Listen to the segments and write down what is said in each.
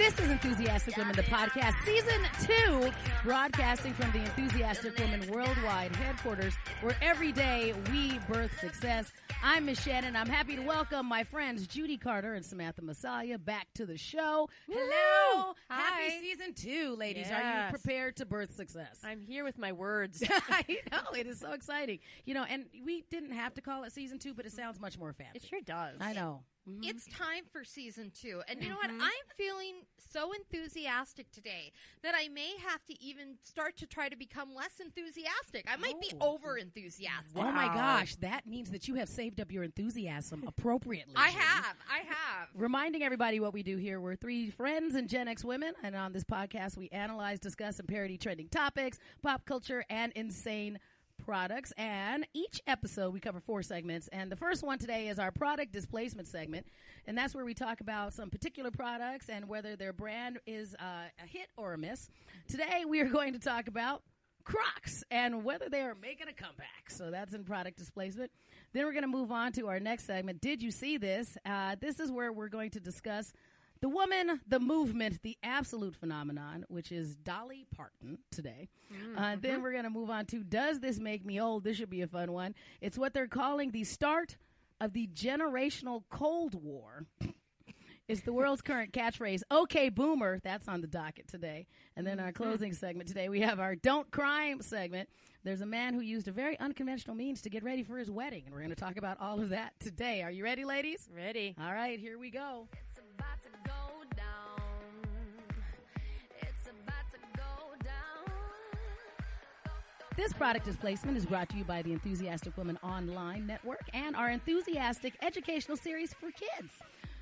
This is Enthusiastic Women, the podcast, Season 2, broadcasting from the Enthusiastic Women Worldwide headquarters, where every day we birth success. I'm Miss Shannan. I'm happy to welcome my friends Judy Carter and Samantha Messiah back to the show. Woo! Hello. Hi. Happy Season 2, ladies. Yes. Are you prepared to birth success? I'm here with my words. I know. It is so exciting. You know, and we didn't have to call it Season 2, but it sounds much more fancy. It sure does. I know. Mm-hmm. It's time for Season 2. And you know what? I'm feeling so enthusiastic today that I may have to even start to try to become less enthusiastic. I might be over enthusiastic. Oh my gosh, that means that you have saved up your enthusiasm appropriately. I Judy. have. Reminding everybody what we do here. We're three friends and Gen X women, and on this podcast we analyze, discuss, and parody trending topics, pop culture, and insane products. And each episode we cover 4 segments, and the first one today is our product displacement segment, and that's where we talk about some particular products and whether their brand is a hit or a miss. Today we are going to talk about Crocs and whether they are making a comeback. So that's in product displacement. Then we're going to move on to our next segment. Did you see this? This is where we're going to discuss the woman, the movement, the absolute phenomenon, which is Dolly Parton today. Then we're going to move on to Does This Make Me Old? This should be a fun one. It's what they're calling the start of the generational Cold War. It's the world's current catchphrase, okay, boomer. That's on the docket today. And then our closing segment today, we have our Don't Crime segment. There's a man who used a very unconventional means to get ready for his wedding, and we're going to talk about all of that today. Are you ready, ladies? Ready. All right, here we go. About to go down. It's about to go down. This product displacement is brought to you by the Enthusiastic Women Online Network and our Enthusiastic educational series for kids.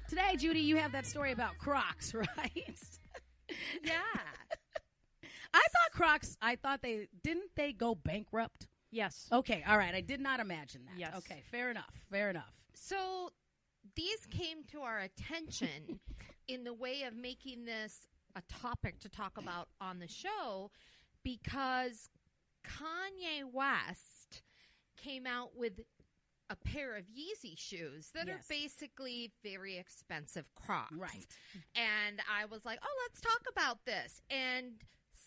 Today, Judy, you have that story about Crocs, right? Yeah. I thought didn't they go bankrupt? Yes. Okay, all right. I did not imagine that. Yes. Okay, fair enough. So these came to our attention in the way of making this a topic to talk about on the show because Kanye West came out with a pair of Yeezy shoes that are basically very expensive Crocs. Right. And I was like, oh, let's talk about this. And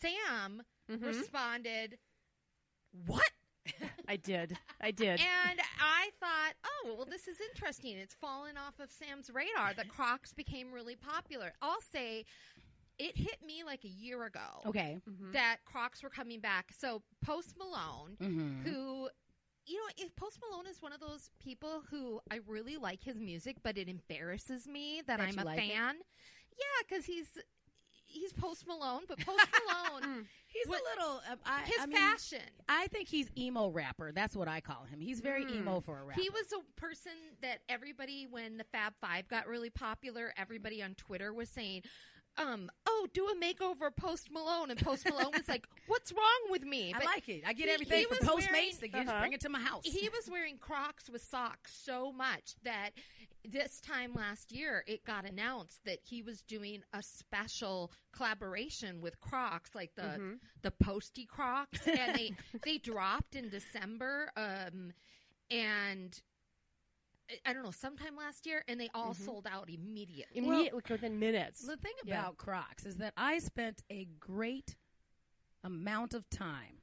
Sam responded, what? I did. And I thought, oh, well, this is interesting. It's fallen off of Sam's radar that Crocs became really popular. I'll say it hit me like a year ago that Crocs were coming back. So Post Malone, who... You know, Post Malone is one of those people who I really like his music, but it embarrasses me that I'm a fan. Yeah, because he's Post Malone, but Post Malone, he's a little fashion. I think he's emo rapper. That's what I call him. He's very emo for a rapper. He was a person that everybody, when the Fab Five got really popular, everybody on Twitter was saying, oh, do a makeover of Post Malone. And Post Malone was like, what's wrong with me? But I like it. I get everything from Postmates. They just bring it to my house. He was wearing Crocs with socks so much that this time last year, it got announced that he was doing a special collaboration with Crocs, like the Posty Crocs. And they dropped in December. And... I don't know, sometime last year, and they all sold out immediately. Within minutes. The thing about Crocs is that I spent a great amount of time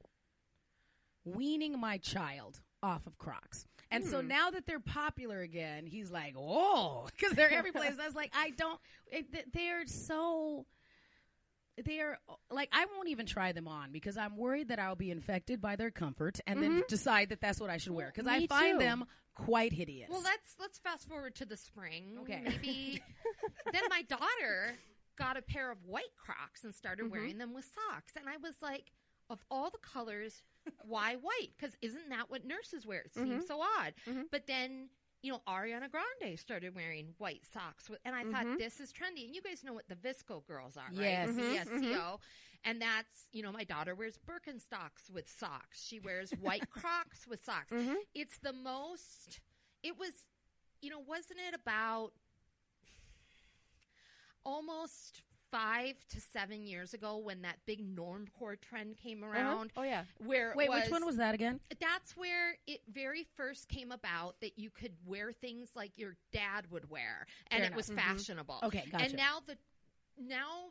weaning my child off of Crocs. And so now that they're popular again, he's like, oh, because they're every place. I was like, they're like, I won't even try them on because I'm worried that I'll be infected by their comfort and then decide that that's what I should wear because I find them quite hideous. Well, let's fast forward to the spring. Okay. Maybe then my daughter got a pair of white Crocs and started wearing them with socks. And I was like, of all the colors, why white? Because isn't that what nurses wear? It seems so odd. But then, you know, Ariana Grande started wearing white socks. And I thought, this is trendy. And you guys know what the Visco girls are, right? Yes. VSCO. And that's, you know, my daughter wears Birkenstocks with socks. She wears white Crocs with socks. It's the most, it was, you know, wasn't it about almost 5 to 7 years ago when that big normcore trend came around? Oh, yeah. Wait, which one was that again? That's where it very first came about, that you could wear things like your dad would wear, and it was fashionable. Okay, gotcha. And now now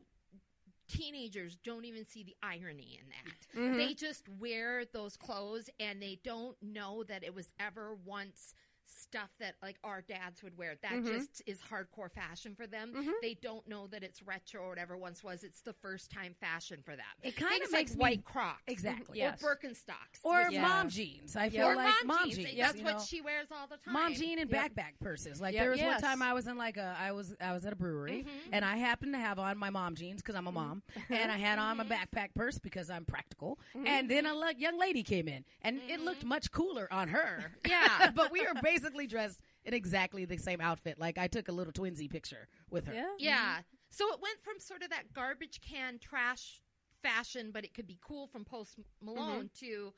teenagers don't even see the irony in that. They just wear those clothes and they don't know that it was ever once stuff that like our dads would wear. That just is hardcore fashion for them. They don't know that it's retro or whatever once was. It's the first time fashion for them. It kind of makes makes white Crocs. Exactly. Yes. Or Birkenstocks. Or mom jeans. I feel or like mom jeans. That's what she wears all the time. Mom jean and backpack purses. Like there was one time I was in like I was at a brewery and I happened to have on my mom jeans because I'm a mom and I had on my backpack purse because I'm practical. And then a young lady came in and it looked much cooler on her. Yeah. But we were basically dressed in exactly the same outfit. Like I took a little twinsy picture with her. Yeah. So it went from sort of that garbage can trash fashion, but it could be cool from Post Malone to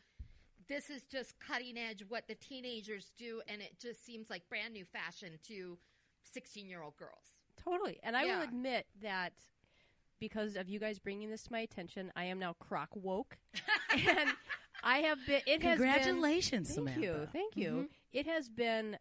this is just cutting edge what the teenagers do, and it just seems like brand new fashion to 16-year-old girls. Totally. And I will admit that because of you guys bringing this to my attention, I am now Croc woke. And I have been... Congratulations, Samantha. Thank you. It has been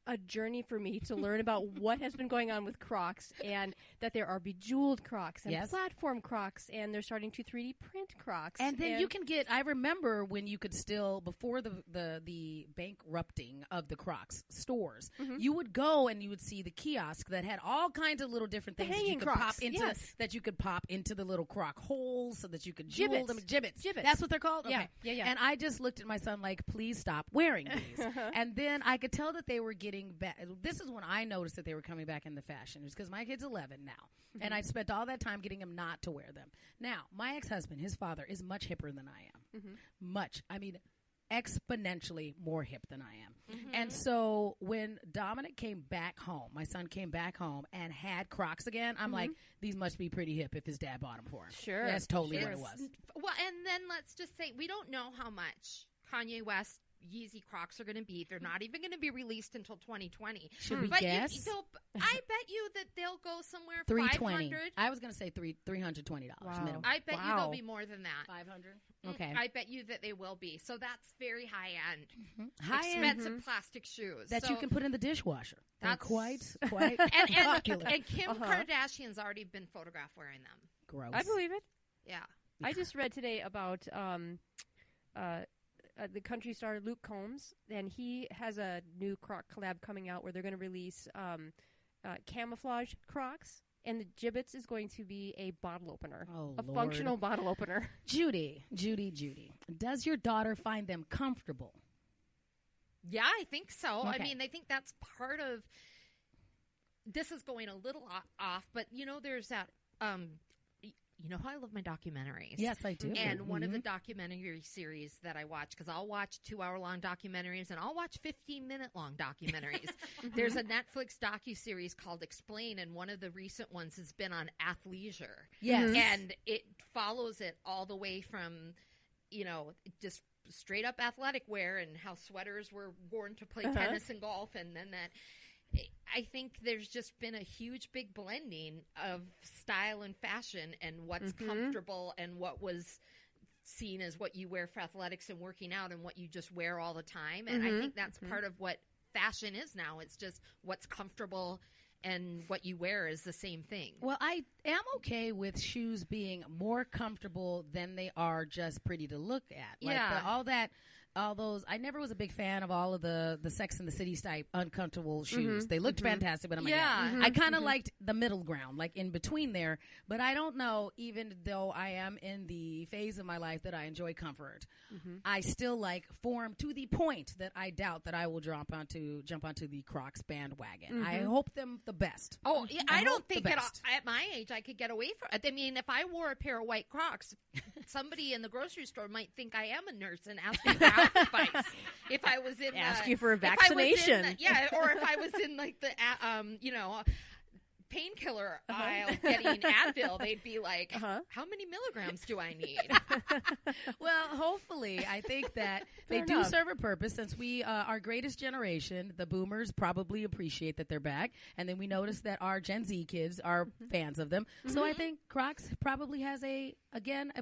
a journey for me to learn about what has been going on with Crocs and that there are bejeweled Crocs and platform Crocs and they're starting to 3D print Crocs. And then you can get, I remember when you could still, before the bankrupting of the Crocs stores, you would go and you would see the kiosk that had all kinds of little different things that you could pop into, that you could pop into the little Croc holes so that you could jewel them. Gibbets. That's what they're called? Okay. Yeah. And I just looked at my son like, please stop wearing these. And then I could tell that they were getting back. This is when I noticed that they were coming back into fashion. It's because my kid's 11 now. And I've spent all that time getting him not to wear them. Now, my ex-husband, his father, is much hipper than I am. Much. I mean, exponentially more hip than I am. And so when Dominic came back home, my son came back home and had Crocs again, I'm like, these must be pretty hip if his dad bought them for him. Sure. That's totally what it was. Well, and then let's just say we don't know how much Kanye West Yeezy Crocs are going to be. They're not even going to be released until 2020. Should we but guess? I bet you that they'll go somewhere $320. 500. I was going to say $320 minimum. I bet you they'll be more than that. 500. Okay. I bet you that they will be. So that's very high end, high-end plastic shoes that you can put in the dishwasher. That's quite and Kim Kardashian's already been photographed wearing them. Gross. I believe it. Yeah. I just read today about the country star Luke Combs, and he has a new Croc collab coming out where they're going to release camouflage Crocs, and the Gibbets is going to be a bottle opener, functional bottle opener. Judy, does your daughter find them comfortable? Yeah, I think so. Okay. I mean, I think that's part of. This is going a little off, but there's that. You know how I love my documentaries? Yes, I do. And one of the documentary series that I watch, because I'll watch 2-hour-long documentaries and I'll watch 15-minute-long documentaries. There's a Netflix docuseries called Explain, and one of the recent ones has been on athleisure. Yes. And it follows it all the way from, just straight up athletic wear and how sweaters were worn to play tennis and golf, and then that. I think there's just been a huge, big blending of style and fashion and what's comfortable and what was seen as what you wear for athletics and working out and what you just wear all the time. And I think that's part of what fashion is now. It's just what's comfortable and what you wear is the same thing. Well, I am okay with shoes being more comfortable than they are just pretty to look at. Like all those, I never was a big fan of all of the Sex and the City type uncomfortable shoes. They looked fantastic, but I'm like, I kind of liked the middle ground, like in between there. But I don't know, even though I am in the phase of my life that I enjoy comfort, I still like form to the point that I doubt that I will jump onto the Crocs bandwagon. I hope them the best. Oh, yeah, I don't think at my age I could get away from it. I mean, if I wore a pair of white Crocs, somebody in the grocery store might think I am a nurse and ask me for advice. If I was in ask you for a vaccination, or if I was in like the painkiller aisle getting Advil, they'd be like, how many milligrams do I need? Well, hopefully, I think that they do serve a purpose, since we, our greatest generation, the boomers, probably appreciate that they're back. And then we notice that our Gen Z kids are fans of them. So I think Crocs probably has a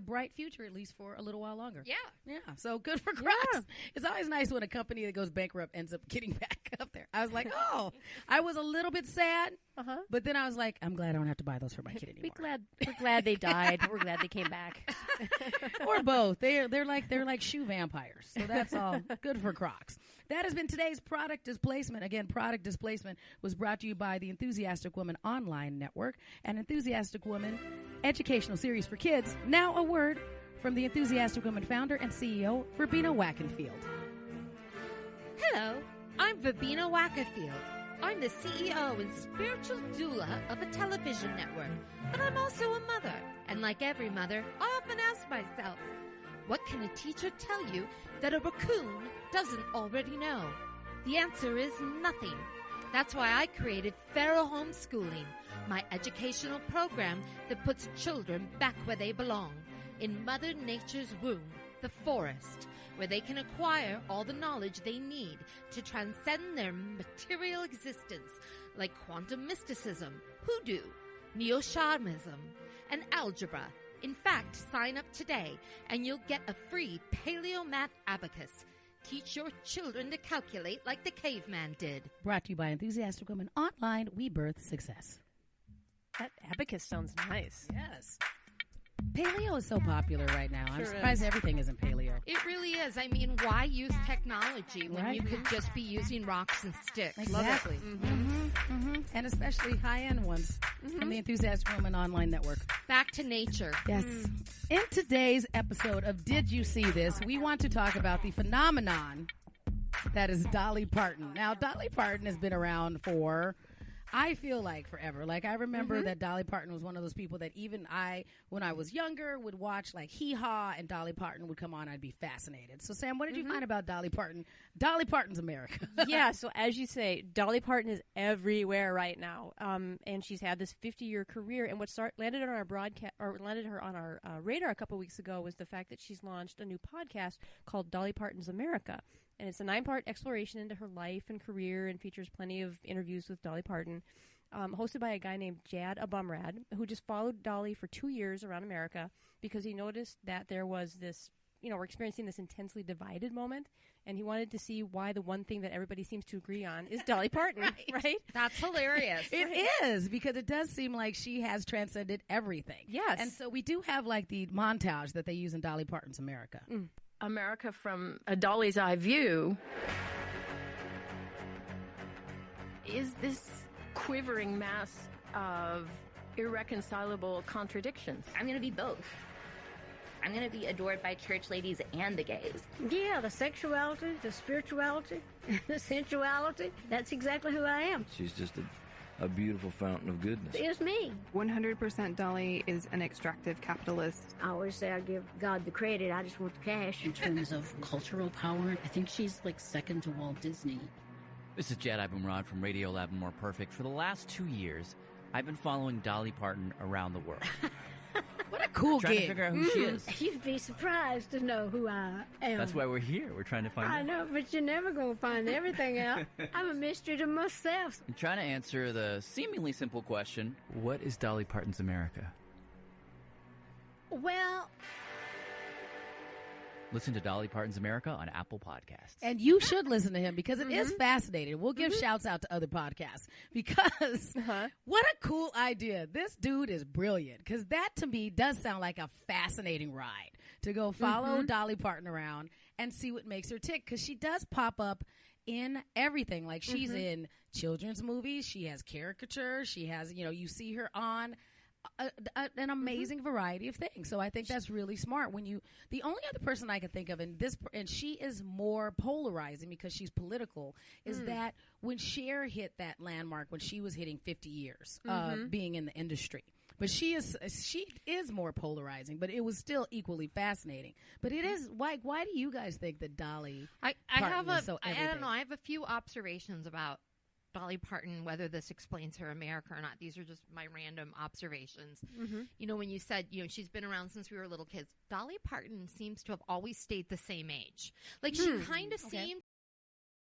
bright future, at least for a little while longer. Yeah. Yeah. So good for Crocs. Yeah. It's always nice when a company that goes bankrupt ends up getting back up there. I was like, I was a little bit sad. But then I was like, I'm glad I don't have to buy those for my kid anymore. We're glad they died. We're glad they came back. Or both. They're like shoe vampires. So that's all good for Crocs. That has been today's product displacement. Again, product displacement was brought to you by the Enthusiastic Woman Online Network and Enthusiastic Woman Educational Series for Kids. Now a word from the Enthusiastic Woman founder and CEO, Verbena Wackenfield. Hello, I'm Verbena Wackenfield. I'm the CEO and spiritual doula of a television network, but I'm also a mother. And like every mother, I often ask myself, what can a teacher tell you that a raccoon doesn't already know? The answer is nothing. That's why I created Feral Homeschooling, my educational program that puts children back where they belong, in Mother Nature's womb, the forest, where they can acquire all the knowledge they need to transcend their material existence, like quantum mysticism, hoodoo, neo-shamanism, and algebra. In fact, sign up today and you'll get a free paleo-math abacus. Teach your children to calculate like the caveman did. Brought to you by Enthusiastic Women Online, we birth success. That abacus sounds nice. Yes. Paleo is so popular right now. I'm Sure surprised is. everything isn't paleo. It really is. I mean, why use technology when you could just be using rocks and sticks? Exactly. And especially high-end ones from the Enthusiastic Woman Online Network. Back to nature. Yes. In today's episode of Did You See This, we want to talk about the phenomenon that is Dolly Parton. Now, Dolly Parton has been around for, I feel like, forever. Like, I remember that Dolly Parton was one of those people that even I, when I was younger, would watch, like, Hee Haw, and Dolly Parton would come on. I'd be fascinated. So, Sam, what did you find about Dolly Parton? Dolly Parton's America. Yeah, so as you say, Dolly Parton is everywhere right now, and she's had this 50-year career. And what landed on our broadcast, or landed her on our radar a couple weeks ago, was the fact that she's launched a new podcast called Dolly Parton's America. And it's a 9-part exploration into her life and career, and features plenty of interviews with Dolly Parton, hosted by a guy named Jad Abumrad, who just followed Dolly for 2 years around America because he noticed that there was this, we're experiencing this intensely divided moment, and he wanted to see why the one thing that everybody seems to agree on is Dolly Parton, right? That's hilarious. It is, because it does seem like she has transcended everything. Yes. And so we do have, like, the montage that they use in Dolly Parton's America. America from a Dolly's eye view is this quivering mass of irreconcilable contradictions. I'm going to be both. I'm going to be adored by church ladies and the gays. Yeah, the sexuality, the spirituality, the sensuality. That's exactly who I am. She's just a beautiful fountain of goodness. It's me. 100% Dolly is an extractive capitalist. I always say I give God the credit. I just want the cash. In terms of cultural power, I think she's like second to Walt Disney. This is Jad Abumrad from Radio Lab and More Perfect. For the last 2 years, I've been following Dolly Parton around the world. What a cool Trying gig. to figure out who she is. You'd be surprised to know who I am. That's why we're here. We're trying to find I out. know, but you're never going to find everything out. I'm a mystery to myself. I'm trying to answer the seemingly simple question, what is Dolly Parton's America? Well, Listen to Dolly Parton's America on Apple Podcasts. And you should listen to him because it is fascinating. We'll give shouts out to other podcasts because what a cool idea. This dude is brilliant, because that to me does sound like a fascinating ride to go follow Dolly Parton around and see what makes her tick, because she does pop up in everything. Like, she's in children's movies. She has caricature. She has, you see her on an amazing variety of things. So I think that's really smart. The only other person I can think of and she is more polarizing because she's political, is that when Cher hit that landmark, when she was hitting 50 years of being in the industry, but she is more polarizing, but it was still equally fascinating. But it is, why do you guys think that Dolly Parton is so everything? I don't know. I have a few observations about Dolly Parton, whether this explains her America or not. These are just my random observations. When you said, she's been around since we were little kids, Dolly Parton seems to have always stayed the same age. Like, she kind of seemed